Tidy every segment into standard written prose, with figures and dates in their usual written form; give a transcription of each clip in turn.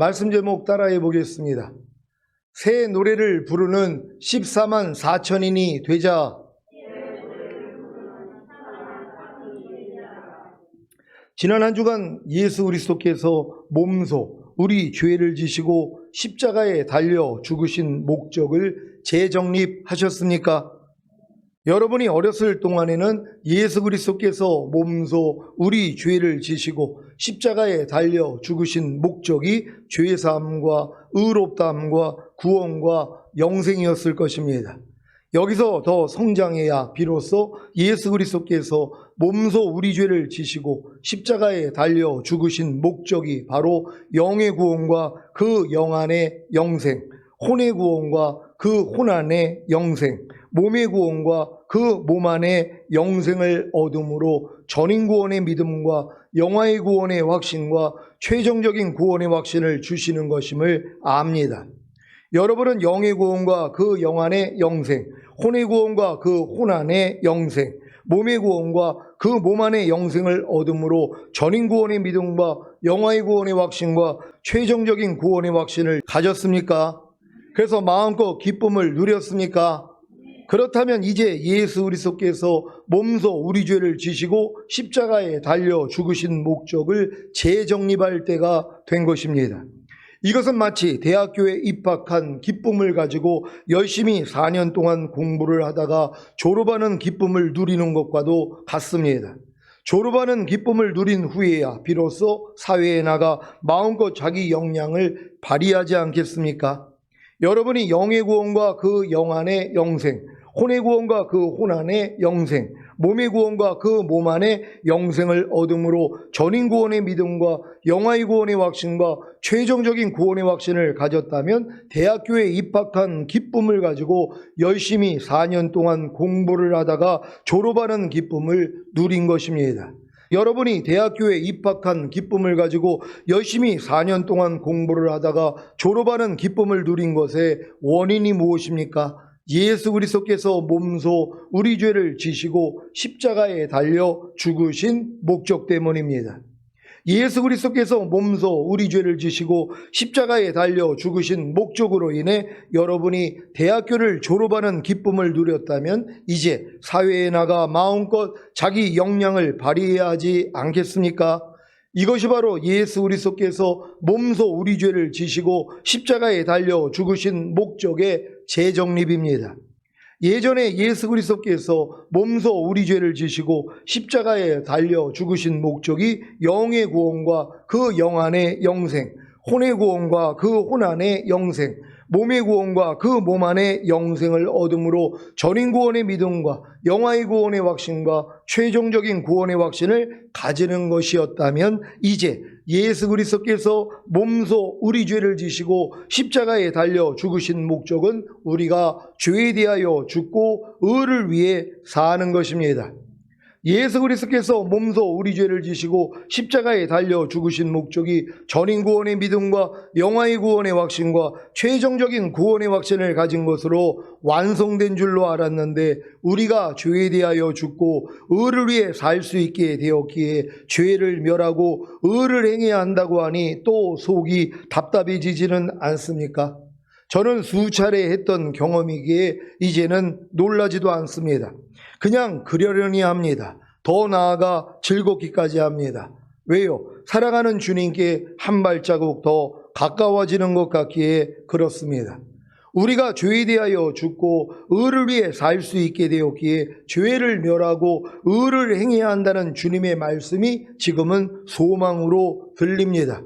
말씀 제목 따라해 보겠습니다. 새 노래를 부르는 14만 4천인이 되자. 지난 한 주간 예수 그리스도께서 몸소 우리 죄를 지시고 십자가에 달려 죽으신 목적을 재정립하셨습니까? 여러분이 어렸을 동안에는 예수 그리스도께서 몸소 우리 죄를 지시고 십자가에 달려 죽으신 목적이 죄사함과 의롭다함과 구원과 영생이었을 것입니다. 여기서 더 성장해야 비로소 예수 그리스도께서 몸소 우리 죄를 지시고 십자가에 달려 죽으신 목적이 바로 영의 구원과 그 영 안의 영생, 혼의 구원과 그 혼 안의 영생, 몸의 구원과 그 몸 안의 영생을 얻음으로 전인구원의 믿음과 영화의 구원의 확신과 최종적인 구원의 확신을 주시는 것임을 압니다. 여러분은 영의 구원과 그 영 안의 영생, 혼의 구원과 그 혼 안의 영생, 몸의 구원과 그 몸 안의 영생을 얻음으로 전인구원의 믿음과 영화의 구원의 확신과 최종적인 구원의 확신을 가졌습니까? 그래서 마음껏 기쁨을 누렸습니까? 그렇다면 이제 예수 그리스도께서 몸소 우리 죄를 지시고 십자가에 달려 죽으신 목적을 재정립할 때가 된 것입니다. 이것은 마치 대학교에 입학한 기쁨을 가지고 열심히 4년 동안 공부를 하다가 졸업하는 기쁨을 누리는 것과도 같습니다. 졸업하는 기쁨을 누린 후에야 비로소 사회에 나가 마음껏 자기 역량을 발휘하지 않겠습니까? 여러분이 영의 구원과 그 영 안의 영생, 혼의 구원과 그 혼 안의 영생, 몸의 구원과 그 몸 안의 영생을 얻음으로 전인구원의 믿음과 영화의 구원의 확신과 최종적인 구원의 확신을 가졌다면 대학교에 입학한 기쁨을 가지고 열심히 4년 동안 공부를 하다가 졸업하는 기쁨을 누린 것입니다. 여러분이 대학교에 입학한 기쁨을 가지고 열심히 4년 동안 공부를 하다가 졸업하는 기쁨을 누린 것의 원인이 무엇입니까? 예수 그리스도께서 몸소 우리 죄를 지시고 십자가에 달려 죽으신 목적 때문입니다. 예수 그리스도께서 몸소 우리 죄를 지시고 십자가에 달려 죽으신 목적으로 인해 여러분이 대학교를 졸업하는 기쁨을 누렸다면 이제 사회에 나가 마음껏 자기 역량을 발휘해야 하지 않겠습니까? 이것이 바로 예수 그리스도께서 몸소 우리 죄를 지시고 십자가에 달려 죽으신 목적의 재정립입니다. 예전에 예수 그리스도께서 몸소 우리 죄를 지시고 십자가에 달려 죽으신 목적이 영의 구원과 그 영 안의 영생, 혼의 구원과 그 혼 안의 영생, 몸의 구원과 그 몸 안의 영생을 얻음으로 전인구원의 믿음과 영화의 구원의 확신과 최종적인 구원의 확신을 가지는 것이었다면 이제 예수 그리스도께서 몸소 우리 죄를 지시고 십자가에 달려 죽으신 목적은 우리가 죄에 대하여 죽고 의를 위해 사는 것입니다. 예수 그리스도께서 몸소 우리 죄를 지시고 십자가에 달려 죽으신 목적이 전인구원의 믿음과 영화의 구원의 확신과 최종적인 구원의 확신을 가진 것으로 완성된 줄로 알았는데 우리가 죄에 대하여 죽고 의를 위해 살 수 있게 되었기에 죄를 멸하고 의를 행해야 한다고 하니 또 속이 답답해지지는 않습니까? 저는 수차례 했던 경험이기에 이제는 놀라지도 않습니다. 그냥 그러려니 합니다. 더 나아가 즐겁기까지 합니다. 왜요? 사랑하는 주님께 한 발자국 더 가까워지는 것 같기에 그렇습니다. 우리가 죄에 대하여 죽고 의를 위해 살 수 있게 되었기에 죄를 멸하고 의를 행해야 한다는 주님의 말씀이 지금은 소망으로 들립니다.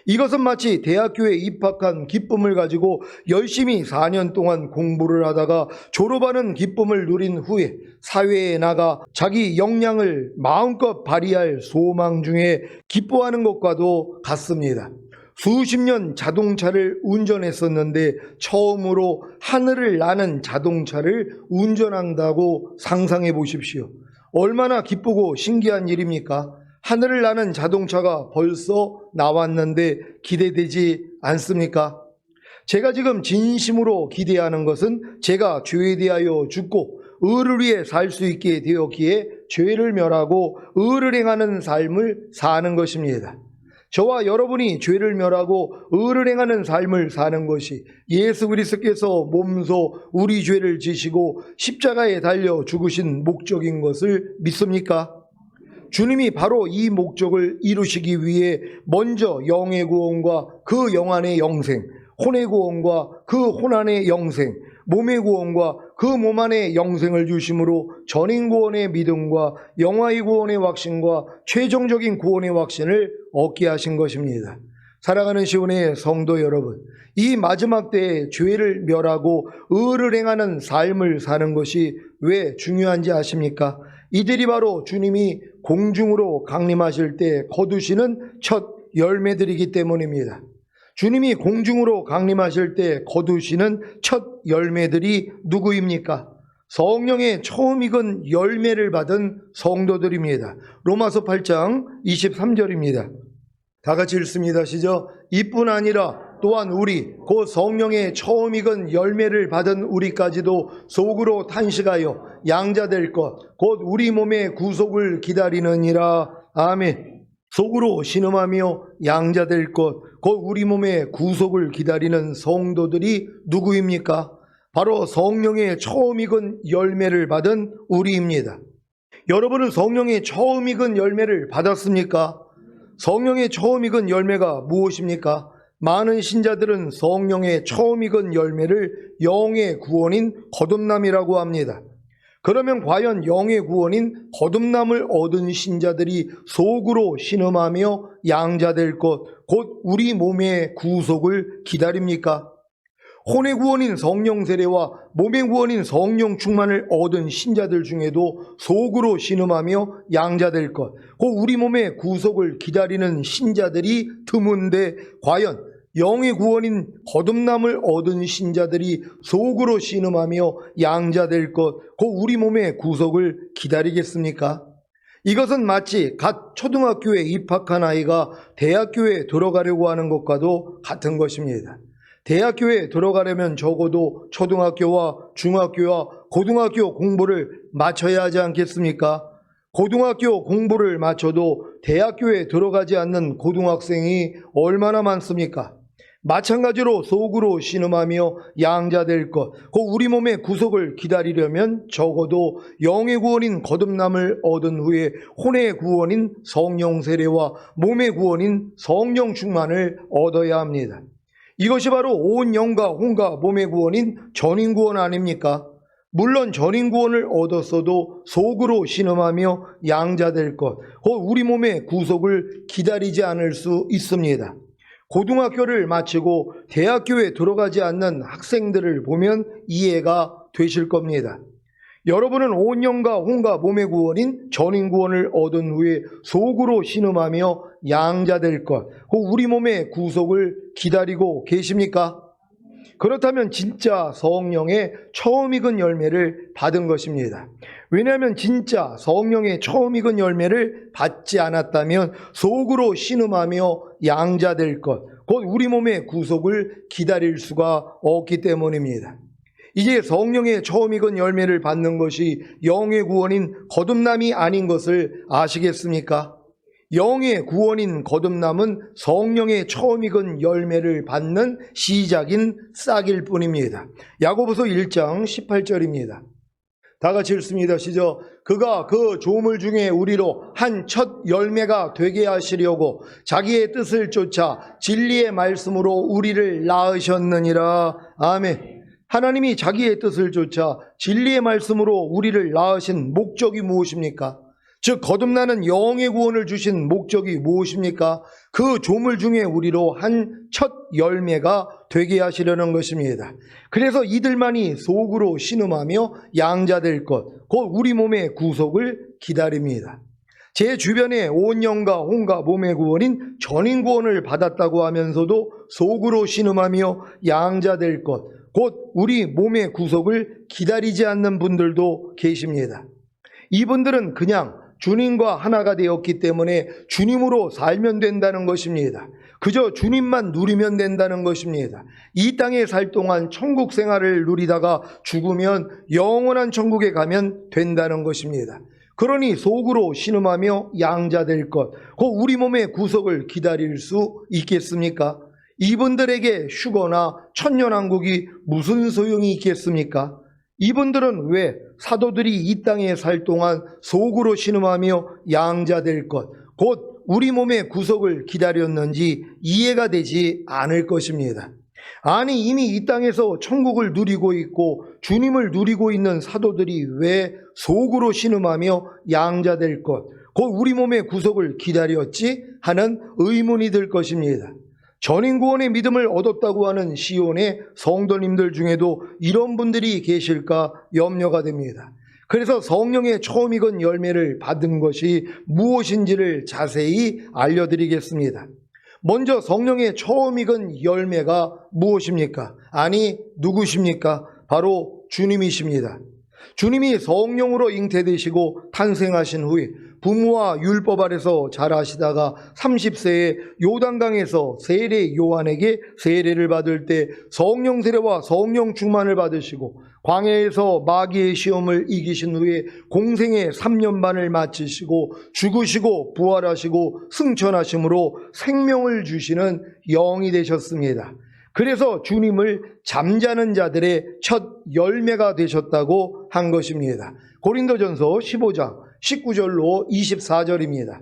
이것은 마치 대학교에 입학한 기쁨을 가지고 열심히 4년 동안 공부를 하다가 졸업하는 기쁨을 누린 후에 사회에 나가 자기 역량을 마음껏 발휘할 소망 중에 기뻐하는 것과도 같습니다. 수십 년 자동차를 운전했었는데 처음으로 하늘을 나는 자동차를 운전한다고 상상해 보십시오. 얼마나 기쁘고 신기한 일입니까? 하늘을 나는 자동차가 벌써 나왔는데 기대되지 않습니까? 제가 지금 진심으로 기대하는 것은 제가 죄에 대하여 죽고 의를 위해 살 수 있게 되었기에 죄를 멸하고 의를 행하는 삶을 사는 것입니다. 저와 여러분이 죄를 멸하고 의를 행하는 삶을 사는 것이 예수 그리스도께서 몸소 우리 죄를 지시고 십자가에 달려 죽으신 목적인 것을 믿습니까? 주님이 바로 이 목적을 이루시기 위해 먼저 영의 구원과 그 영 안의 영생, 혼의 구원과 그 혼 안의 영생, 몸의 구원과 그 몸 안의 영생을 주심으로 전인 구원의 믿음과 영화의 구원의 확신과 최종적인 구원의 확신을 얻게 하신 것입니다. 사랑하는 시온의 성도 여러분, 이 마지막 때에 죄를 멸하고 의를 행하는 삶을 사는 것이 왜 중요한지 아십니까? 이들이 바로 주님이 공중으로 강림하실 때 거두시는 첫 열매들이기 때문입니다. 주님이 공중으로 강림하실 때 거두시는 첫 열매들이 누구입니까? 성령의 처음 익은 열매를 받은 성도들입니다. 로마서 8장 23절입니다. 다 같이 읽습니다. 시작. 이뿐 아니라 또한 우리 곧 성령의 처음 익은 열매를 받은 우리까지도 속으로 탄식하여 양자될 것 곧 우리 몸의 구속을 기다리느니라. 아멘. 속으로 신음하며 양자될 것 곧 우리 몸의 구속을 기다리는 성도들이 누구입니까? 바로 성령의 처음 익은 열매를 받은 우리입니다. 여러분은 성령의 처음 익은 열매를 받았습니까? 성령의 처음 익은 열매가 무엇입니까? 많은 신자들은 성령의 처음 익은 열매를 영의 구원인 거듭남이라고 합니다. 그러면 과연 영의 구원인 거듭남을 얻은 신자들이 속으로 신음하며 양자될 것, 곧 우리 몸의 구속을 기다립니까? 혼의 구원인 성령 세례와 몸의 구원인 성령 충만을 얻은 신자들 중에도 속으로 신음하며 양자될 것, 곧 우리 몸의 구속을 기다리는 신자들이 드문데 과연 영의 구원인 거듭남을 얻은 신자들이 속으로 신음하며 양자될 것, 곧 우리 몸의 구속을 기다리겠습니까? 이것은 마치 갓 초등학교에 입학한 아이가 대학교에 들어가려고 하는 것과도 같은 것입니다. 대학교에 들어가려면 적어도 초등학교와 중학교와 고등학교 공부를 마쳐야 하지 않겠습니까? 고등학교 공부를 마쳐도 대학교에 들어가지 않는 고등학생이 얼마나 많습니까? 마찬가지로 속으로 신음하며 양자될 것, 곧 우리 몸의 구속을 기다리려면 적어도 영의 구원인 거듭남을 얻은 후에 혼의 구원인 성령 세례와 몸의 구원인 성령 충만을 얻어야 합니다. 이것이 바로 온 영과 혼과 몸의 구원인 전인 구원 아닙니까? 물론 전인 구원을 얻었어도 속으로 신음하며 양자될 것, 곧 우리 몸의 구속을 기다리지 않을 수 있습니다. 고등학교를 마치고 대학교에 들어가지 않는 학생들을 보면 이해가 되실 겁니다. 여러분은 온 영과 혼과 몸의 구원인 전인 구원을 얻은 후에 속으로 신음하며 양자될 것, 곧 우리 몸의 구속을 기다리고 계십니까? 그렇다면 진짜 성령의 처음 익은 열매를 받은 것입니다. 왜냐하면 진짜 성령의 처음 익은 열매를 받지 않았다면 속으로 신음하며 양자될 것, 곧 우리 몸의 구속을 기다릴 수가 없기 때문입니다. 이제 성령의 처음 익은 열매를 받는 것이 영의 구원인 거듭남이 아닌 것을 아시겠습니까? 영의 구원인 거듭남은 성령의 처음 익은 열매를 받는 시작인 싹일 뿐입니다. 야고보서 1장 18절입니다. 다 같이 읽습니다. 시작. 그가 그 조물 중에 우리로 한 첫 열매가 되게 하시려고 자기의 뜻을 쫓아 진리의 말씀으로 우리를 낳으셨느니라. 아멘. 하나님이 자기의 뜻을 쫓아 진리의 말씀으로 우리를 낳으신 목적이 무엇입니까? 즉 거듭나는 영의 구원을 주신 목적이 무엇입니까? 그 조물 중에 우리로 한 첫 열매가 되게 하시려는 것입니다. 그래서 이들만이 속으로 신음하며 양자될 것, 곧 우리 몸의 구속을 기다립니다. 제 주변에 온 영과 혼과 몸의 구원인 전인 구원을 받았다고 하면서도 속으로 신음하며 양자될 것, 곧 우리 몸의 구속을 기다리지 않는 분들도 계십니다. 이분들은 그냥 주님과 하나가 되었기 때문에 주님으로 살면 된다는 것입니다. 그저 주님만 누리면 된다는 것입니다. 이 땅에 살 동안 천국 생활을 누리다가 죽으면 영원한 천국에 가면 된다는 것입니다. 그러니 속으로 신음하며 양자될 것, 곧 우리 몸의 구속을 기다릴 수 있겠습니까? 이분들에게 휴거나 천년왕국이 무슨 소용이 있겠습니까? 이분들은 왜 사도들이 이 땅에 살 동안 속으로 신음하며 양자될 것, 곧 우리 몸의 구속을 기다렸는지 이해가 되지 않을 것입니다. 아니, 이미 이 땅에서 천국을 누리고 있고 주님을 누리고 있는 사도들이 왜 속으로 신음하며 양자될 것, 곧 우리 몸의 구속을 기다렸지 하는 의문이 들 것입니다. 전인구원의 믿음을 얻었다고 하는 시온의 성도님들 중에도 이런 분들이 계실까 염려가 됩니다. 그래서 성령의 처음 익은 열매를 받은 것이 무엇인지를 자세히 알려드리겠습니다. 먼저 성령의 처음 익은 열매가 무엇입니까? 아니, 누구십니까? 바로 주님이십니다. 주님이 성령으로 잉태되시고 탄생하신 후에 부모와 율법 아래서 자라시다가 30세에 요단강에서 세례 요한에게 세례를 받을 때 성령 세례와 성령 충만을 받으시고 광야에서 마귀의 시험을 이기신 후에 공생의 3년 반을 마치시고 죽으시고 부활하시고 승천하심으로 생명을 주시는 영이 되셨습니다. 그래서 주님을 잠자는 자들의 첫 열매가 되셨다고 한 것입니다. 고린도전서 15장 19절로 24절입니다.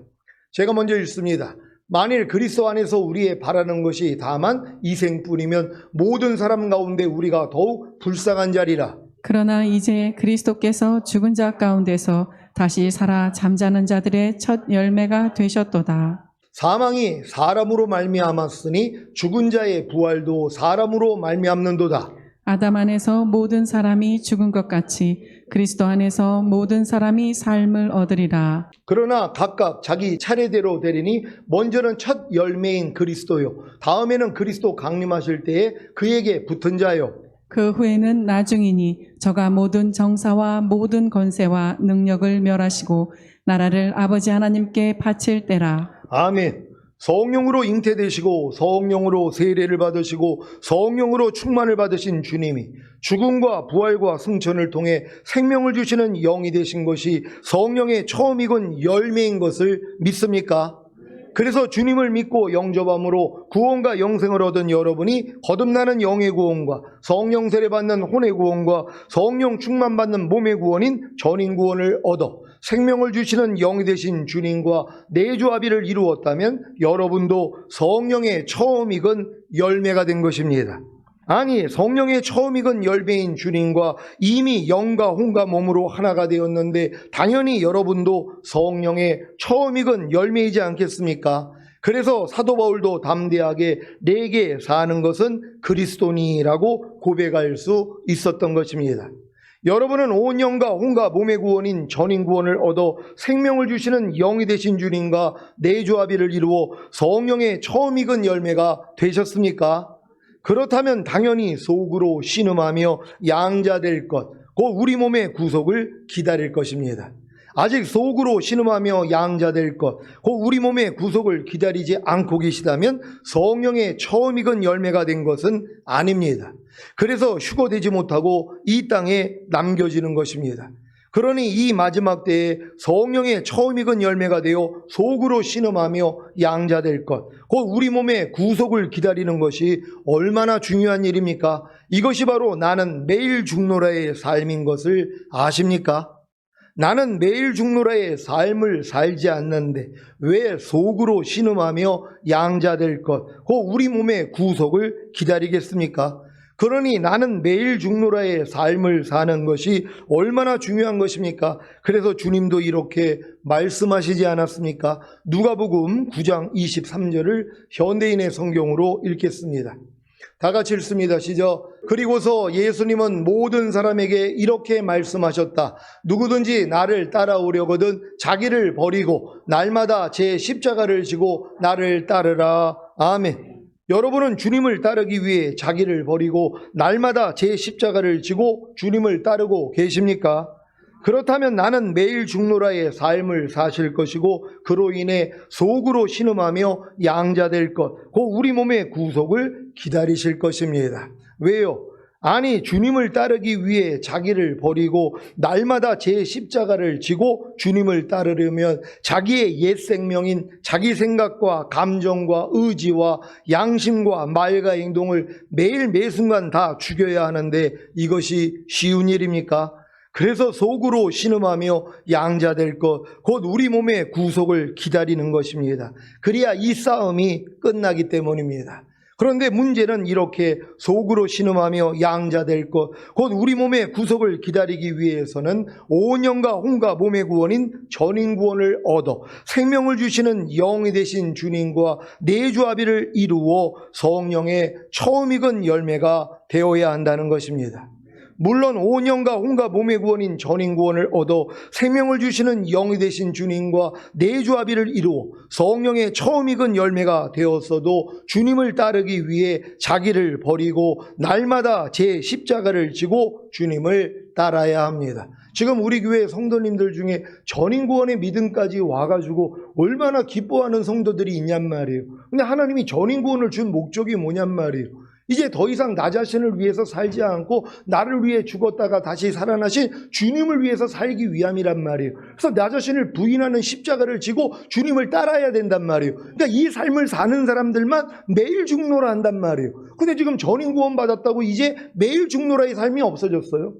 제가 먼저 읽습니다. 만일 그리스도 안에서 우리의 바라는 것이 다만 이 생뿐이면 모든 사람 가운데 우리가 더욱 불쌍한 자리라. 그러나 이제 그리스도께서 죽은 자 가운데서 다시 살아 잠자는 자들의 첫 열매가 되셨도다. 사망이 사람으로 말미암았으니 죽은 자의 부활도 사람으로 말미암는도다. 아담 안에서 모든 사람이 죽은 것 같이 그리스도 안에서 모든 사람이 삶을 얻으리라. 그러나 각각 자기 차례대로 되리니 먼저는 첫 열매인 그리스도요, 다음에는 그리스도 강림하실 때에 그에게 붙은 자요, 그 후에는 나중이니 저가 모든 정사와 모든 권세와 능력을 멸하시고 나라를 아버지 하나님께 바칠 때라. 아멘. 성령으로 잉태되시고 성령으로 세례를 받으시고 성령으로 충만을 받으신 주님이 죽음과 부활과 승천을 통해 생명을 주시는 영이 되신 것이 성령의 처음 익은 열매인 것을 믿습니까? 그래서 주님을 믿고 영접함으로 구원과 영생을 얻은 여러분이 거듭나는 영의 구원과 성령 세례 받는 혼의 구원과 성령 충만 받는 몸의 구원인 전인 구원을 얻어 생명을 주시는 영이 되신 주님과 내조합의를 이루었다면 여러분도 성령의 처음 익은 열매가 된 것입니다. 아니, 성령의 처음 익은 열매인 주님과 이미 영과 혼과 몸으로 하나가 되었는데 당연히 여러분도 성령의 처음 익은 열매이지 않겠습니까? 그래서 사도 바울도 담대하게 내게 사는 것은 그리스도니라고 고백할 수 있었던 것입니다. 여러분은 온 영과 혼과 몸의 구원인 전인 구원을 얻어 생명을 주시는 영이 되신 주님과 내조합의를 이루어 성령의 처음 익은 열매가 되셨습니까? 그렇다면 당연히 속으로 신음하며 양자될 것, 곧 우리 몸의 구속을 기다릴 것입니다. 아직 속으로 신음하며 양자될 것, 곧 우리 몸의 구속을 기다리지 않고 계시다면 성령의 처음 익은 열매가 된 것은 아닙니다. 그래서 휴거되지 못하고 이 땅에 남겨지는 것입니다. 그러니 이 마지막 때에 성령의 처음 익은 열매가 되어 속으로 신음하며 양자될 것, 곧 우리 몸의 구속을 기다리는 것이 얼마나 중요한 일입니까? 이것이 바로 나는 매일 죽노라의 삶인 것을 아십니까? 나는 매일 죽노라의 삶을 살지 않는데 왜 속으로 신음하며 양자될 것, 곧 우리 몸의 구속을 기다리겠습니까? 그러니 나는 매일 죽노라의 삶을 사는 것이 얼마나 중요한 것입니까? 그래서 주님도 이렇게 말씀하시지 않았습니까? 누가복음 9장 23절을 현대인의 성경으로 읽겠습니다. 다 같이 읽습니다. 시작. 그리고서 예수님은 모든 사람에게 이렇게 말씀하셨다. 누구든지 나를 따라오려거든 자기를 버리고 날마다 제 십자가를 지고 나를 따르라. 아멘. 여러분은 주님을 따르기 위해 자기를 버리고 날마다 제 십자가를 지고 주님을 따르고 계십니까? 그렇다면 나는 매일 죽노라의 삶을 사실 것이고 그로 인해 속으로 신음하며 양자될 것, 곧 우리 몸의 구속을 기다리실 것입니다. 왜요? 아니 주님을 따르기 위해 자기를 버리고 날마다 제 십자가를 지고 주님을 따르려면 자기의 옛 생명인 자기 생각과 감정과 의지와 양심과 말과 행동을 매일 매순간 다 죽여야 하는데 이것이 쉬운 일입니까? 그래서 속으로 신음하며 양자될 것, 곧 우리 몸의 구속을 기다리는 것입니다. 그래야 이 싸움이 끝나기 때문입니다. 그런데 문제는 이렇게 속으로 신음하며 양자될 것, 곧 우리 몸의 구속을 기다리기 위해서는 오년과 혼과 몸의 구원인 전인구원을 얻어 생명을 주시는 영이 되신 주님과 내주합의를 이루어 성령의 처음 익은 열매가 되어야 한다는 것입니다. 물론 오년과 혼과 몸의 구원인 전인구원을 얻어 생명을 주시는 영이 되신 주님과 내주합의를 이루어 성령의 처음 익은 열매가 되었어도 주님을 따르기 위해 자기를 버리고 날마다 제 십자가를 지고 주님을 따라야 합니다. 지금 우리 교회 성도님들 중에 전인구원의 믿음까지 와가지고 얼마나 기뻐하는 성도들이 있냔 말이에요. 근데 하나님이 전인구원을 준 목적이 뭐냔 말이에요. 이제 더 이상 나 자신을 위해서 살지 않고 나를 위해 죽었다가 다시 살아나신 주님을 위해서 살기 위함이란 말이에요. 그래서 나 자신을 부인하는 십자가를 지고 주님을 따라야 된단 말이에요. 그러니까 이 삶을 사는 사람들만 매일 죽노라 한단 말이에요. 근데 지금 전인구원 받았다고 이제 매일 죽노라의 삶이 없어졌어요.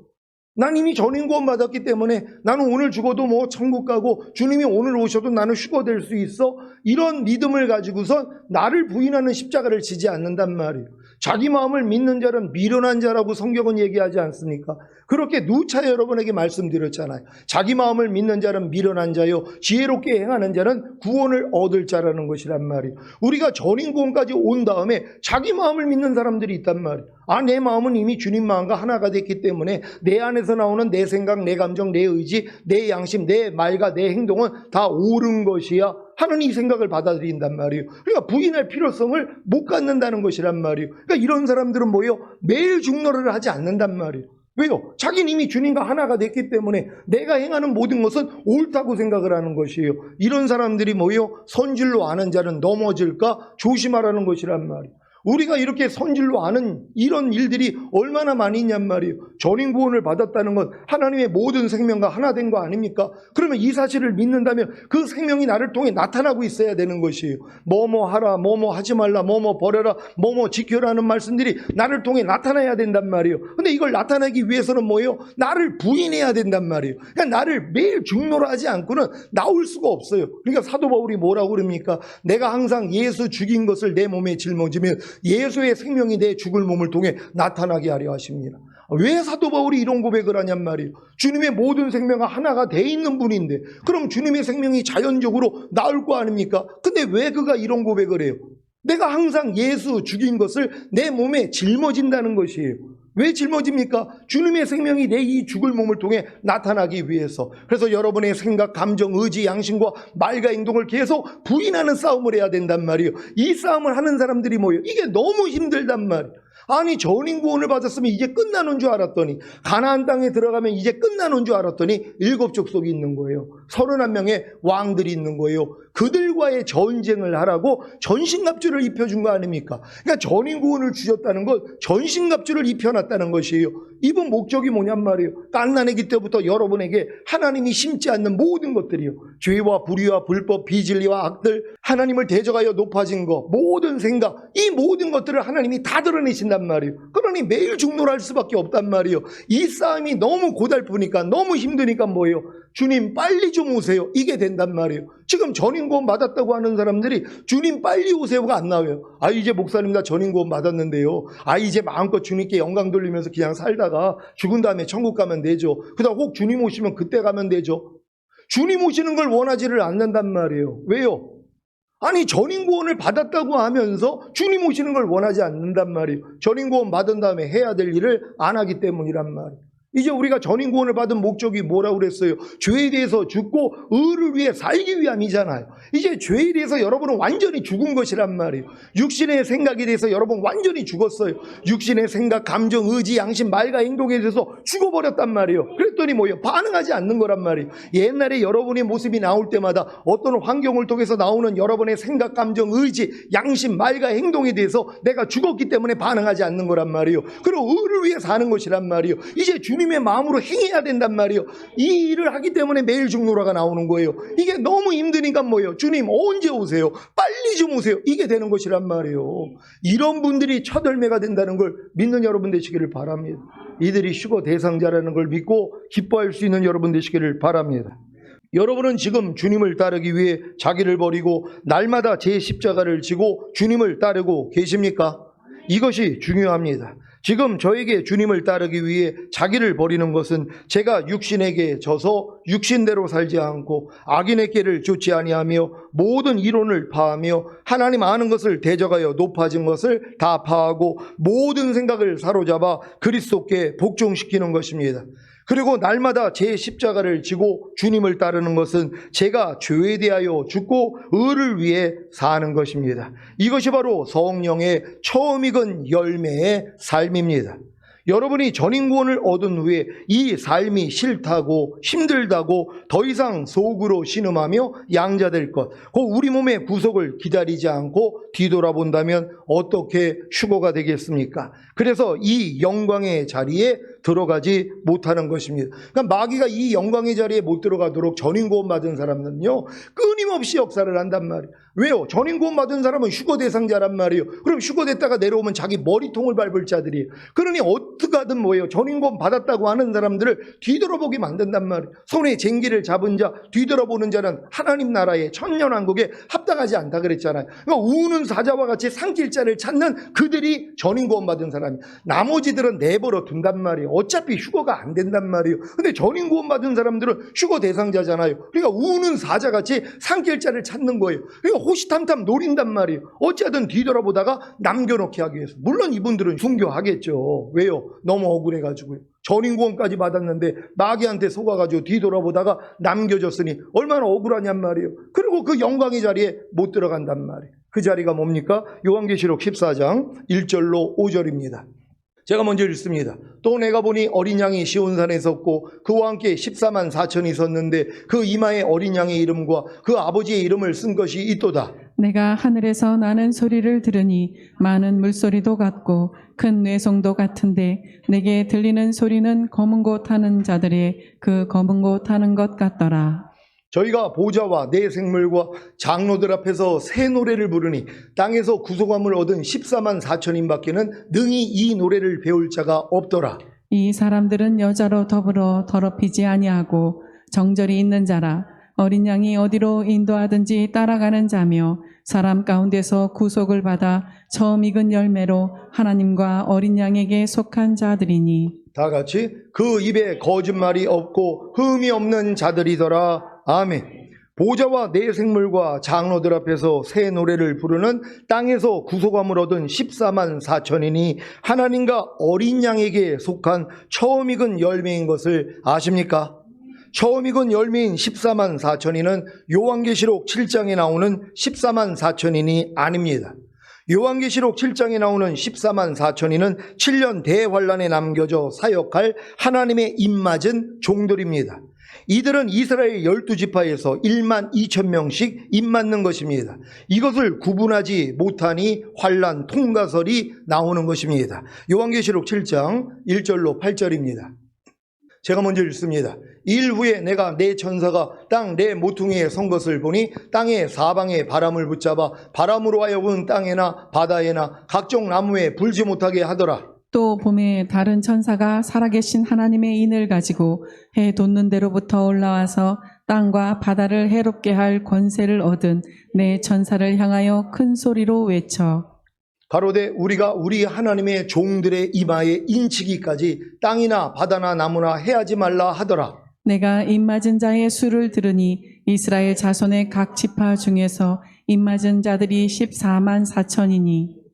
난 이미 전인구원 받았기 때문에 나는 오늘 죽어도 뭐 천국 가고 주님이 오늘 오셔도 나는 휴거될 수 있어. 이런 믿음을 가지고선 나를 부인하는 십자가를 지지 않는단 말이에요. 자기 마음을 믿는 자는 미련한 자라고 성경은 얘기하지 않습니까? 그렇게 누차 여러분에게 말씀드렸잖아요. 자기 마음을 믿는 자는 미련한 자요 지혜롭게 행하는 자는 구원을 얻을 자라는 것이란 말이에요. 우리가 전인구원까지 온 다음에 자기 마음을 믿는 사람들이 있단 말이에요. 내 마음은 이미 주님 마음과 하나가 됐기 때문에 내 안에서 나오는 내 생각, 내 감정, 내 의지, 내 양심, 내 말과 내 행동은 다 옳은 것이야 하는 이 생각을 받아들인단 말이에요. 그러니까 부인할 필요성을 못 갖는다는 것이란 말이에요. 그러니까 이런 사람들은 뭐예요? 매일 중노를 하지 않는단 말이에요. 왜요? 자기는 이미 주님과 하나가 됐기 때문에 내가 행하는 모든 것은 옳다고 생각을 하는 것이에요. 이런 사람들이 뭐예요? 선질로 아는 자는 넘어질까 조심하라는 것이란 말이에요. 우리가 이렇게 선질로 아는 이런 일들이 얼마나 많이 있냔 말이에요. 전인구원을 받았다는 건 하나님의 모든 생명과 하나 된 거 아닙니까? 그러면 이 사실을 믿는다면 그 생명이 나를 통해 나타나고 있어야 되는 것이에요. 뭐뭐 하라, 뭐뭐 하지 말라, 뭐뭐 버려라, 뭐뭐 지켜라는 말씀들이 나를 통해 나타나야 된단 말이에요. 근데 이걸 나타내기 위해서는 뭐예요? 나를 부인해야 된단 말이에요. 그러니까 나를 매일 중노라 하지 않고는 나올 수가 없어요. 그러니까 사도 바울이 뭐라고 그럽니까? 내가 항상 예수 죽인 것을 내 몸에 짊어지면 예수의 생명이 내 죽을 몸을 통해 나타나게 하려 하십니다. 왜 사도 바울이 이런 고백을 하냔 말이에요. 주님의 모든 생명과 하나가 돼 있는 분인데 그럼 주님의 생명이 자연적으로 나올 거 아닙니까? 근데 왜 그가 이런 고백을 해요? 내가 항상 예수 죽인 것을 내 몸에 짊어진다는 것이에요. 왜 짊어집니까? 주님의 생명이 내 이 죽을 몸을 통해 나타나기 위해서. 그래서 여러분의 생각, 감정, 의지, 양심과 말과 행동을 계속 부인하는 싸움을 해야 된단 말이에요. 이 싸움을 하는 사람들이 뭐예요? 이게 너무 힘들단 말이에요. 아니 전인구원을 받았으면 이제 끝나는 줄 알았더니 가나안 땅에 들어가면 이제 끝나는 줄 알았더니 7족속이 있는 거예요. 31명의 왕들이 있는 거예요. 그들과의 전쟁을 하라고 전신갑주를 입혀준 거 아닙니까? 그러니까 전인구원을 주셨다는 건 전신갑주를 입혀놨다는 것이에요. 입은 목적이 뭐냔 말이에요. 갓난아기 때부터 여러분에게 하나님이 심지 않는 모든 것들이요. 죄와 불의와 불법, 비진리와 악들, 하나님을 대적하여 높아진 것, 모든 생각, 이 모든 것들을 하나님이 다 드러내신단 말이에요. 그러니 매일 중노할 수밖에 없단 말이에요. 이 싸움이 너무 고달프니까, 너무 힘드니까 뭐예요? 주님 빨리 좀 오세요. 이게 된단 말이에요. 지금 전인구원 받았다고 하는 사람들이 주님 빨리 오세요가 안 나와요. 이제 목사님 나 전인구원 받았는데요. 이제 마음껏 주님께 영광 돌리면서 그냥 살다가 죽은 다음에 천국 가면 되죠. 그다음 혹 주님 오시면 그때 가면 되죠. 주님 오시는 걸 원하지를 않는단 말이에요. 왜요? 전인구원을 받았다고 하면서 주님 오시는 걸 원하지 않는단 말이에요. 전인구원 받은 다음에 해야 될 일을 안 하기 때문이란 말이에요. 이제 우리가 전인 구원을 받은 목적이 뭐라고 그랬어요? 죄에 대해서 죽고 의를 위해 살기 위함이잖아요. 이제 죄에 대해서 여러분은 완전히 죽은 것이란 말이에요. 육신의 생각에 대해서 여러분 완전히 죽었어요. 육신의 생각, 감정, 의지, 양심, 말과 행동에 대해서 죽어버렸단 말이에요. 그랬더니 뭐예요? 반응하지 않는 거란 말이에요. 옛날에 여러분의 모습이 나올 때마다 어떤 환경을 통해서 나오는 여러분의 생각, 감정, 의지, 양심, 말과 행동에 대해서 내가 죽었기 때문에 반응하지 않는 거란 말이에요. 그리고 의를 위해 사는 것이란 말이에요. 이제 주님의 마음으로 행해야 된단 말이에요. 이 일을 하기 때문에 매일 죽노라가 나오는 거예요. 이게 너무 힘드니까 뭐예요? 주님 언제 오세요? 빨리 좀 오세요. 이게 되는 것이란 말이에요. 이런 분들이 첫 열매가 된다는 걸 믿는 여러분 되시기를 바랍니다. 이들이 휴거 대상자라는 걸 믿고 기뻐할 수 있는 여러분 되시기를 바랍니다. 여러분은 지금 주님을 따르기 위해 자기를 버리고 날마다 제 십자가를 지고 주님을 따르고 계십니까? 이것이 중요합니다. 지금 저에게 주님을 따르기 위해 자기를 버리는 것은 제가 육신에게 져서 육신대로 살지 않고 악인의 길을 쫓지 아니하며 모든 이론을 파하며 하나님 아는 것을 대적하여 높아진 것을 다 파하고 모든 생각을 사로잡아 그리스도께 복종시키는 것입니다. 그리고 날마다 제 십자가를 지고 주님을 따르는 것은 제가 죄에 대하여 죽고 의를 위해 사는 것입니다. 이것이 바로 성령의 처음 익은 열매의 삶입니다. 여러분이 전인구원을 얻은 후에 이 삶이 싫다고 힘들다고 더 이상 속으로 신음하며 양자될 것, 그 우리 몸의 구속을 기다리지 않고 뒤돌아본다면 어떻게 휴거가 되겠습니까? 그래서 이 영광의 자리에 들어가지 못하는 것입니다. 그러니까 마귀가 이 영광의 자리에 못 들어가도록 전인구원 받은 사람은요 끊임없이 역사를 한단 말이에요. 왜요? 전인구원 받은 사람은 휴거 대상자란 말이에요. 그럼 휴거됐다가 내려오면 자기 머리통을 밟을 자들이에요. 그러니 어떻게 하든 뭐예요? 전인구원 받았다고 하는 사람들을 뒤돌아보게 만든단 말이에요. 손에 쟁기를 잡은 자, 뒤돌아보는 자는 하나님 나라의 천년왕국에 합당하지 않다 그랬잖아요. 그러니까 우는 사자와 같이 상길 자를 찾는 그들이 전인구원 받은 사람이에요. 나머지들은 내버려 둔단 말이에요. 어차피 휴거가 안 된단 말이에요. 근데 전인구원 받은 사람들은 휴거 대상자잖아요. 그러니까 우는 사자같이 상길 자를 찾는 거예요. 그러니까 호시탐탐 노린단 말이에요. 어찌하든 뒤돌아보다가 남겨놓게 하기 위해서. 물론 이분들은 순교하겠죠. 왜요? 너무 억울해가지고요. 전인구원까지 받았는데 마귀한테 속아가지고 뒤돌아보다가 남겨졌으니 얼마나 억울하냔 말이에요. 그리고 그 영광의 자리에 못 들어간단 말이에요. 그 자리가 뭡니까? 요한계시록 14장 1절로 5절입니다. 제가 먼저 읽습니다. 또 내가 보니 어린 양이 시온산에 섰고 그와 함께 14만 4천이 섰는데 그 이마에 어린 양의 이름과 그 아버지의 이름을 쓴 것이 있도다. 내가 하늘에서 나는 소리를 들으니 많은 물소리도 같고 큰 뇌성도 같은데 내게 들리는 소리는 검은 곳 타는 자들의 그 검은 곳 타는 것 같더라. 저희가 보좌와 내 생물과 장로들 앞에서 새 노래를 부르니 땅에서 구속함을 얻은 14만 4천인 밖에는 능히 이 노래를 배울 자가 없더라. 이 사람들은 여자로 더불어 더럽히지 아니하고 정절이 있는 자라. 어린 양이 어디로 인도하든지 따라가는 자며 사람 가운데서 구속을 받아 처음 익은 열매로 하나님과 어린 양에게 속한 자들이니. 다 같이 그 입에 거짓말이 없고 흠이 없는 자들이더라. 아멘. 보좌와 내 생물과 장로들 앞에서 새 노래를 부르는 땅에서 구속함을 얻은 14만 4천이니 하나님과 어린 양에게 속한 처음 익은 열매인 것을 아십니까? 처음 익은 열매인 14만 4천이는 요한계시록 7장에 나오는 14만 4천인이 아닙니다. 요한계시록 7장에 나오는 14만 4천이는 7년 대환란에 남겨져 사역할 하나님의 입맞은 종들입니다. 이들은 이스라엘 12지파에서 1만 2천 명씩 입맞는 것입니다. 이것을 구분하지 못하니 환란 통과설이 나오는 것입니다. 요한계시록 7장 1절로 8절입니다. 제가 먼저 읽습니다. 일 후에 내가 내 천사가 땅 내 모퉁이에 선 것을 보니 땅의 사방에 바람을 붙잡아 바람으로 하여금 땅에나 바다에나 각종 나무에 불지 못하게 하더라. 또 봄에 다른 천사가 살아계신 하나님의 인을 가지고 해 돋는 데로부터 올라와서 땅과 바다를 해롭게 할 권세를 얻은 내 천사를 향하여 큰 소리로 외쳐 가로되 우리가 우리 하나님의 종들의 이마에 인치기까지 땅이나 바다나 나무나 해하지 말라 하더라. 내가 입맞은 자의 수를 들으니 이스라엘 자손의 각 지파 중에서 입맞은 자들이 14만 4천이니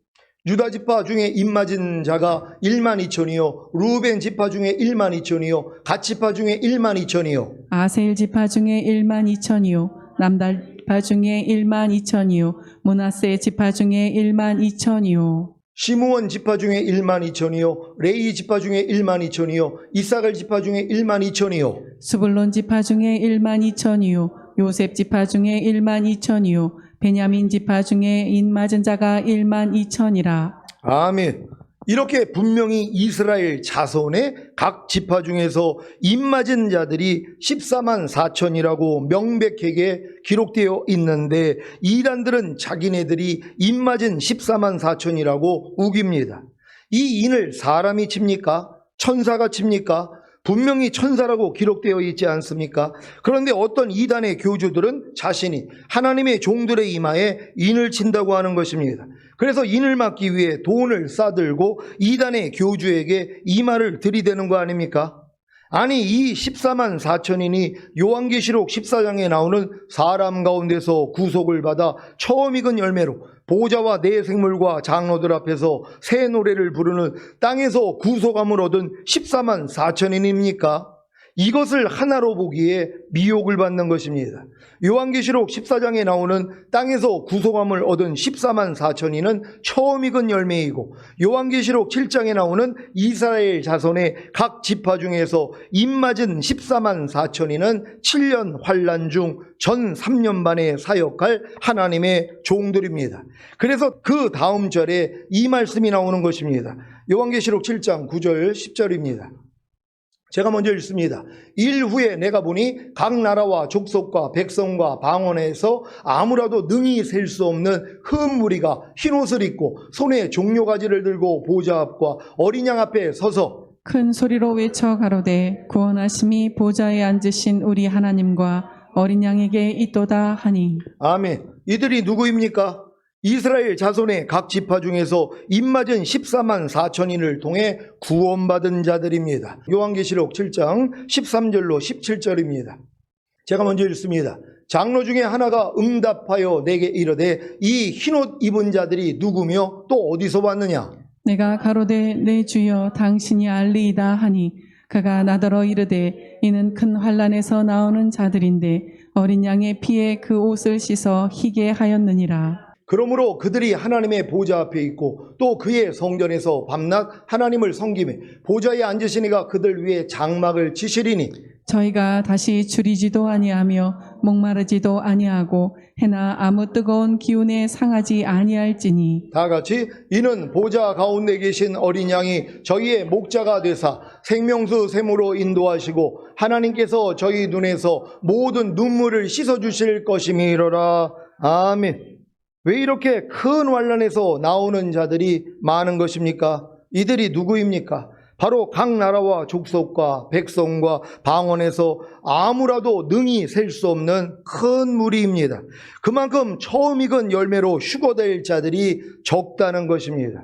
유다 지파 중에 입맞은 자가 1만 2천이요 루벤 지파 중에 1만 2천이요 갓 지파 중에 1만 2천이요 아셀 지파 중에 1만 2천이요 남달 지파 중에 1만 2천이요 므낫세 지파 중에 1만 2천이요 시므온 지파 중에 1만 2천이요 레위 지파 중에 1만 2천이요 이사갈 지파 중에 1만 2천이요 스불론 지파 중에 1만 2천이요 요셉 지파 중에 1만 2천이요 베냐민 지파 중에 입맞은 자가 1만 2천이라. 아멘. 이렇게 분명히 이스라엘 자손의 각 지파 중에서 입맞은 자들이 14만 4천이라고 명백하게 기록되어 있는데 이단들은 자기네들이 입맞은 14만 4천이라고 우깁니다. 이 인을 사람이 칩니까? 천사가 칩니까? 분명히 천사라고 기록되어 있지 않습니까? 그런데 어떤 이단의 교주들은 자신이 하나님의 종들의 이마에 인을 친다고 하는 것입니다. 그래서 인을 막기 위해 돈을 싸들고 이단의 교주에게 이마를 들이대는 거 아닙니까? 아니 이 14만 4천인이 요한계시록 14장에 나오는 사람 가운데서 구속을 받아 처음 익은 열매로 보좌와 내 생물과 장로들 앞에서 새 노래를 부르는 땅에서 구속함을 얻은 14만 4천인입니까? 이것을 하나로 보기에 미혹을 받는 것입니다. 요한계시록 14장에 나오는 땅에서 구속함을 얻은 14만 4천인은 처음 익은 열매이고 요한계시록 7장에 나오는 이스라엘 자손의 각 지파 중에서 입맞은 14만 4천인은 7년 환난 중 전 3년 반에 사역할 하나님의 종들입니다. 그래서 그 다음 절에 이 말씀이 나오는 것입니다. 요한계시록 7장 9절 10절입니다. 제가 먼저 읽습니다. 일 후에 내가 보니 각 나라와 족속과 백성과 방언에서 아무라도 능히 셀 수 없는 큰 무리가 흰옷을 입고 손에 종려가지를 들고 보좌 앞과 어린 양 앞에 서서 큰 소리로 외쳐 가로되 구원하심이 보좌에 앉으신 우리 하나님과 어린 양에게 있도다 하니. 아멘. 이들이 누구입니까? 이스라엘 자손의 각 지파 중에서 입맞은 14만 4천인을 통해 구원받은 자들입니다. 요한계시록 7장 13절로 17절입니다. 제가 먼저 읽습니다. 장로 중에 하나가 응답하여 내게 이르되 이 흰옷 입은 자들이 누구며 또 어디서 왔느냐? 내가 가로되 내 주여 당신이 알리이다 하니 그가 나더러 이르되 이는 큰 환난에서 나오는 자들인데 어린 양의 피에 그 옷을 씻어 희게 하였느니라. 그러므로 그들이 하나님의 보좌 앞에 있고 또 그의 성전에서 밤낮 하나님을 섬기며 보좌에 앉으신 이가 그들 위에 장막을 치시리니 저희가 다시 줄이지도 아니하며 목마르지도 아니하고 해나 아무 뜨거운 기운에 상하지 아니할지니. 다 같이 이는 보좌 가운데 계신 어린 양이 저희의 목자가 되사 생명수 샘으로 인도하시고 하나님께서 저희 눈에서 모든 눈물을 씻어주실 것임이로라. 아멘. 왜 이렇게 큰 환난에서 나오는 자들이 많은 것입니까? 이들이 누구입니까? 바로 각 나라와 족속과 백성과 방언에서 아무라도 능히 셀 수 없는 큰 무리입니다. 그만큼 처음 익은 열매로 휴거될 자들이 적다는 것입니다.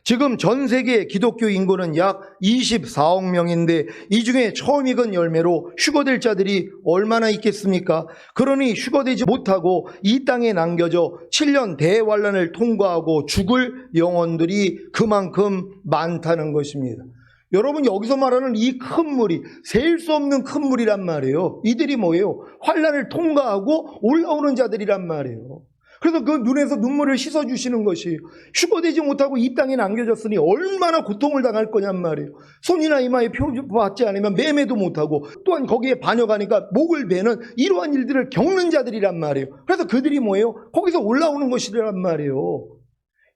지금 전 세계 기독교 인구는 약 24억 명인데 이 중에 처음 익은 열매로 휴거될 자들이 얼마나 있겠습니까? 그러니 휴거되지 못하고 이 땅에 남겨져 7년 대환란을 통과하고 죽을 영혼들이 그만큼 많다는 것입니다. 여러분 여기서 말하는 이 큰 무리, 셀 수 없는 큰 무리란 말이에요. 이들이 뭐예요? 환란을 통과하고 올라오는 자들이란 말이에요. 그래서 그 눈에서 눈물을 씻어주시는 것이 휴거되지 못하고 이 땅에 남겨졌으니 얼마나 고통을 당할 거냔 말이에요. 손이나 이마에 표받지 않으면 매매도 못하고 또한 거기에 반역하니까 목을 베는 이러한 일들을 겪는 자들이란 말이에요. 그래서 그들이 뭐예요? 거기서 올라오는 것이란 말이에요.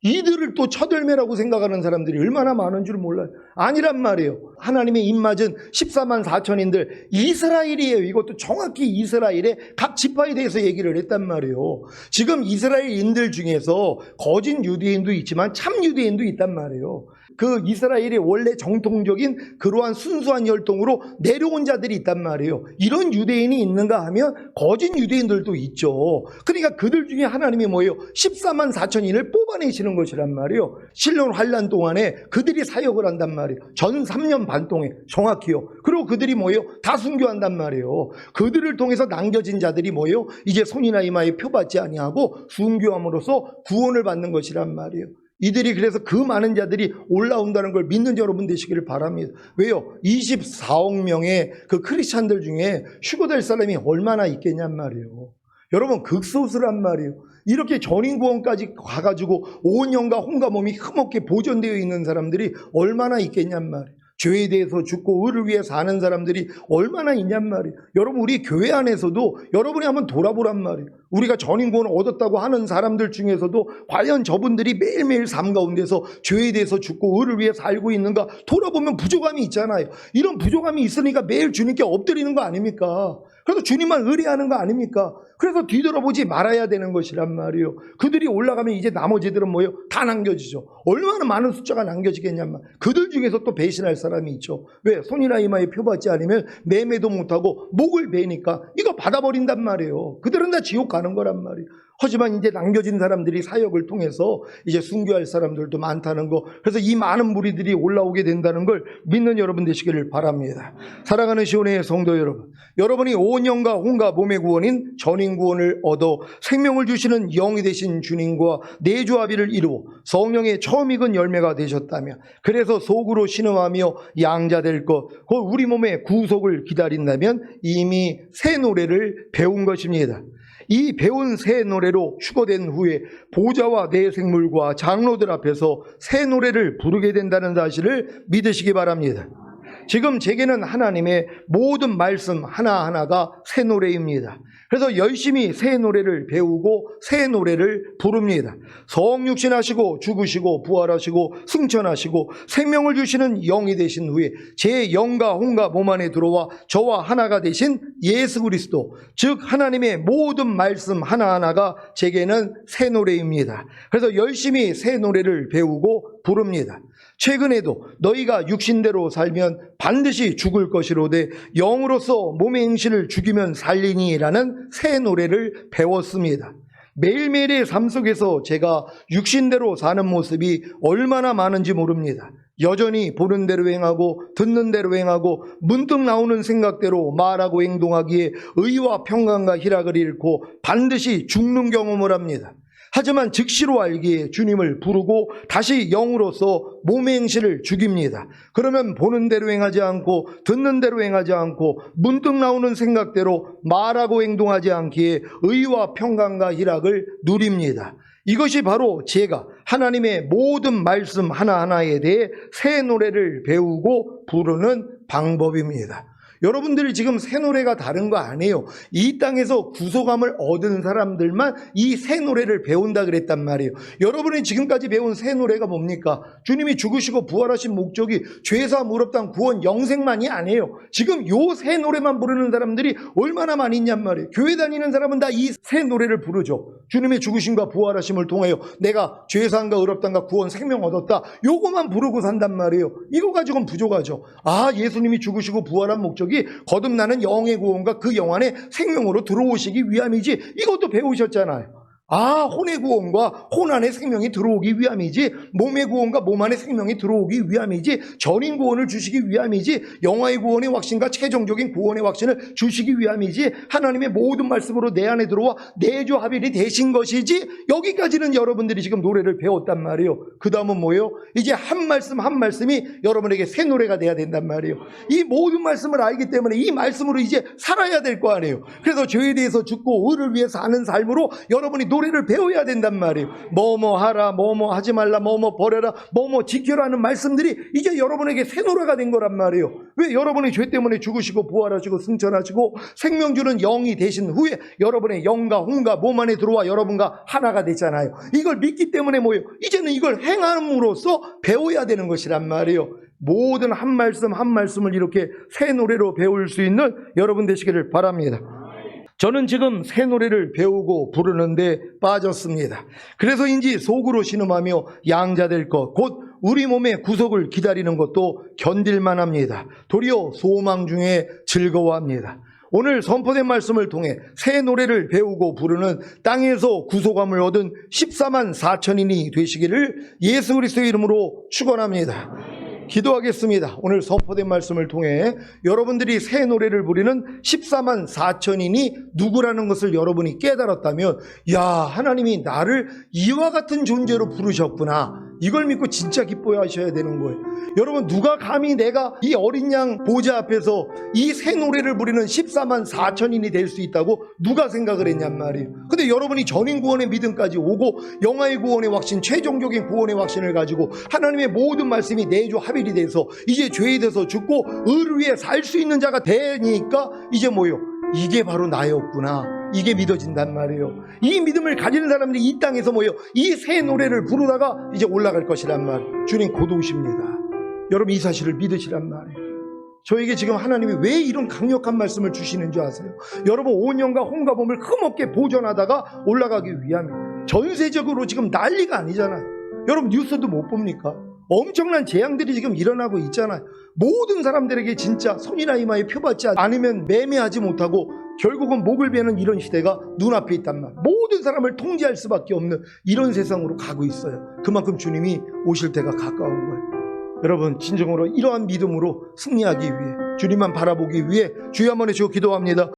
이들을 또 첫열매라고 생각하는 사람들이 얼마나 많은 줄 몰라요. 아니란 말이에요. 하나님의 입맞은 14만 4천인들 이스라엘이에요. 이것도 정확히 이스라엘의 각 지파에 대해서 얘기를 했단 말이에요. 지금 이스라엘인들 중에서 거짓 유대인도 있지만 참 유대인도 있단 말이에요. 그 이스라엘의 원래 정통적인 그러한 순수한 혈통으로 내려온 자들이 있단 말이에요. 이런 유대인이 있는가 하면 거짓 유대인들도 있죠. 그러니까 그들 중에 하나님이 뭐예요? 14만 4천인을 뽑아내시는 것이란 말이에요. 7년 환란 동안에 그들이 사역을 한단 말이에요. 전 3년 반 동안 정확히요. 그리고 그들이 뭐예요? 다 순교한단 말이에요. 그들을 통해서 남겨진 자들이 뭐예요? 이제 손이나 이마에 표받지 아니하고 순교함으로써 구원을 받는 것이란 말이에요. 이들이 그래서 그 많은 자들이 올라온다는 걸 믿는 여러분 되시기를 바랍니다. 왜요? 24억 명의 그 크리스찬들 중에 휴거될 사람이 얼마나 있겠냔 말이에요. 여러분 극소수란 말이에요. 이렇게 전인구원까지 가가지고 온 영과 혼과 몸이 흠없게 보존되어 있는 사람들이 얼마나 있겠냔 말이에요. 죄에 대해서 죽고 의를 위해 사는 사람들이 얼마나 있냔 말이에요. 여러분 우리 교회 안에서도 여러분이 한번 돌아보란 말이에요. 우리가 전인구원을 얻었다고 하는 사람들 중에서도 과연 저분들이 매일매일 삶 가운데서 죄에 대해서 죽고 의를 위해 살고 있는가 돌아보면 부족함이 있잖아요. 이런 부족함이 있으니까 매일 주님께 엎드리는 거 아닙니까? 그래서 주님만 의뢰하는 거 아닙니까? 그래서 뒤돌아보지 말아야 되는 것이란 말이에요. 그들이 올라가면 이제 나머지들은 뭐예요? 다 남겨지죠. 얼마나 많은 숫자가 남겨지겠냔 말. 그들 중에서 또 배신할 사람이 있죠. 왜? 손이나 이마에 표받지 않으면 매매도 못하고 목을 베니까 이거 받아버린단 말이에요. 그들은 다 지옥 가는 거란 말이에요. 하지만 이제 남겨진 사람들이 사역을 통해서 이제 순교할 사람들도 많다는 거. 그래서 이 많은 무리들이 올라오게 된다는 걸 믿는 여러분 되시기를 바랍니다. 사랑하는 시온의 성도 여러분, 여러분이 온 영과 혼과 몸의 구원인 전인구원을 얻어 생명을 주시는 영이 되신 주님과 내조합의를 이루어 성령의 처음 익은 열매가 되셨다면, 그래서 속으로 신음하며 양자될 것, 곧 우리 몸의 구속을 기다린다면 이미 새 노래를 배운 것입니다. 이 배운 새 노래로 휴거된 후에 보좌와 내 생물과 장로들 앞에서 새 노래를 부르게 된다는 사실을 믿으시기 바랍니다. 지금 제게는 하나님의 모든 말씀 하나하나가 새 노래입니다. 그래서 열심히 새 노래를 배우고 새 노래를 부릅니다. 성육신하시고 죽으시고 부활하시고 승천하시고 생명을 주시는 영이 되신 후에 제 영과 혼과 몸 안에 들어와 저와 하나가 되신 예수 그리스도, 즉 하나님의 모든 말씀 하나하나가 제게는 새 노래입니다. 그래서 열심히 새 노래를 배우고 부릅니다. 최근에도 너희가 육신대로 살면 반드시 죽을 것이로되 영으로서 몸의 행실을 죽이면 살리니라는 새 노래를 배웠습니다. 매일매일의 삶 속에서 제가 육신대로 사는 모습이 얼마나 많은지 모릅니다. 여전히 보는 대로 행하고 듣는 대로 행하고 문득 나오는 생각대로 말하고 행동하기에 의와 평강과 희락을 잃고 반드시 죽는 경험을 합니다. 하지만 즉시로 알기에 주님을 부르고 다시 영으로서 몸의 행실을 죽입니다. 그러면 보는 대로 행하지 않고 듣는 대로 행하지 않고 문득 나오는 생각대로 말하고 행동하지 않기에 의와 평강과 희락을 누립니다. 이것이 바로 제가 하나님의 모든 말씀 하나하나에 대해 새 노래를 배우고 부르는 방법입니다. 여러분들이 지금 새 노래가 다른 거 아니에요. 이 땅에서 구속함을 얻은 사람들만 이 새 노래를 배운다 그랬단 말이에요. 여러분이 지금까지 배운 새 노래가 뭡니까? 주님이 죽으시고 부활하신 목적이 죄사함 의롭다함 구원 영생만이 아니에요. 지금 요 새 노래만 부르는 사람들이 얼마나 많이 있냔 말이에요. 교회 다니는 사람은 다 이 새 노래를 부르죠. 주님의 죽으심과 부활하심을 통하여 내가 죄사함과 의롭다함과 구원 생명 얻었다. 요거만 부르고 산단 말이에요. 이거 가지고는 부족하죠. 아, 예수님이 죽으시고 부활한 목적이 거듭나는 영의 구원과 그 영 안에 생명으로 들어오시기 위함이지. 이것도 배우셨잖아요. 아, 혼의 구원과 혼 안에 생명이 들어오기 위함이지, 몸의 구원과 몸 안에 생명이 들어오기 위함이지, 전인 구원을 주시기 위함이지, 영화의 구원의 확신과 최종적인 구원의 확신을 주시기 위함이지, 하나님의 모든 말씀으로 내 안에 들어와 내조 합일이 되신 것이지. 여기까지는 여러분들이 지금 노래를 배웠단 말이에요. 그 다음은 뭐예요? 이제 한 말씀 한 말씀이 여러분에게 새 노래가 돼야 된단 말이에요. 이 모든 말씀을 알기 때문에 이 말씀으로 이제 살아야 될 거 아니에요. 그래서 죄에 대해서 죽고 의를 위해 사는 삶으로 여러분이 노래를 배워야 된단 말이에요. 뭐뭐 하라, 뭐뭐 하지 말라, 뭐뭐 버려라, 뭐뭐 지켜라는 말씀들이 이제 여러분에게 새 노래가 된 거란 말이에요. 왜? 여러분이 죄 때문에 죽으시고 부활하시고 승천하시고 생명 주는 영이 되신 후에 여러분의 영과 혼과 몸 안에 들어와 여러분과 하나가 됐잖아요. 이걸 믿기 때문에 뭐예요? 이제는 이걸 행함으로써 배워야 되는 것이란 말이에요. 모든 한 말씀 한 말씀을 이렇게 새 노래로 배울 수 있는 여러분 되시기를 바랍니다. 저는 지금 새 노래를 배우고 부르는데 빠졌습니다. 그래서인지 속으로 신음하며 양자될 것, 곧 우리 몸의 구속을 기다리는 것도 견딜만 합니다. 도리어 소망 중에 즐거워합니다. 오늘 선포된 말씀을 통해 새 노래를 배우고 부르는 땅에서 구속함을 얻은 14만 4천인이 되시기를 예수 그리스도의 이름으로 축원합니다. 기도하겠습니다. 오늘 선포된 말씀을 통해 여러분들이 새 노래를 부리는 14만 4천인이 누구라는 것을 여러분이 깨달았다면, 야, 하나님이 나를 이와 같은 존재로 부르셨구나. 이걸 믿고 진짜 기뻐해 하셔야 되는 거예요. 여러분, 누가 감히 내가 이 어린 양 보좌 앞에서 이 새 노래를 부르는 14만 4천인이 될 수 있다고 누가 생각을 했냔 말이에요. 근데 여러분이 전인 구원의 믿음까지 오고 영화의 구원의 확신, 최종적인 구원의 확신을 가지고 하나님의 모든 말씀이 내조 합일이 돼서 이제 죄에 대해서 죽고 의를 위해 살 수 있는 자가 되니까 이제 뭐요? 이게 바로 나였구나. 이게 믿어진단 말이에요. 이 믿음을 가지는 사람들이 이 땅에서 뭐예요? 이 새 노래를 부르다가 이제 올라갈 것이란 말이에요. 주님 곧 오십니다. 여러분, 이 사실을 믿으시란 말이에요. 저에게 지금 하나님이 왜 이런 강력한 말씀을 주시는 줄 아세요? 여러분, 5년간 홍가범을 흠없게 보존하다가 올라가기 위함이에요. 전세적으로 지금 난리가 아니잖아요. 여러분, 뉴스도 못 봅니까? 엄청난 재앙들이 지금 일어나고 있잖아요. 모든 사람들에게 진짜 손이나 이마에 표받지 않으면 매매하지 못하고 결국은 목을 베는 이런 시대가 눈앞에 있단 말이에요. 모든 사람을 통제할 수밖에 없는 이런 세상으로 가고 있어요. 그만큼 주님이 오실 때가 가까운 거예요. 여러분, 진정으로 이러한 믿음으로 승리하기 위해, 주님만 바라보기 위해 주여 한번 해주고 기도합니다.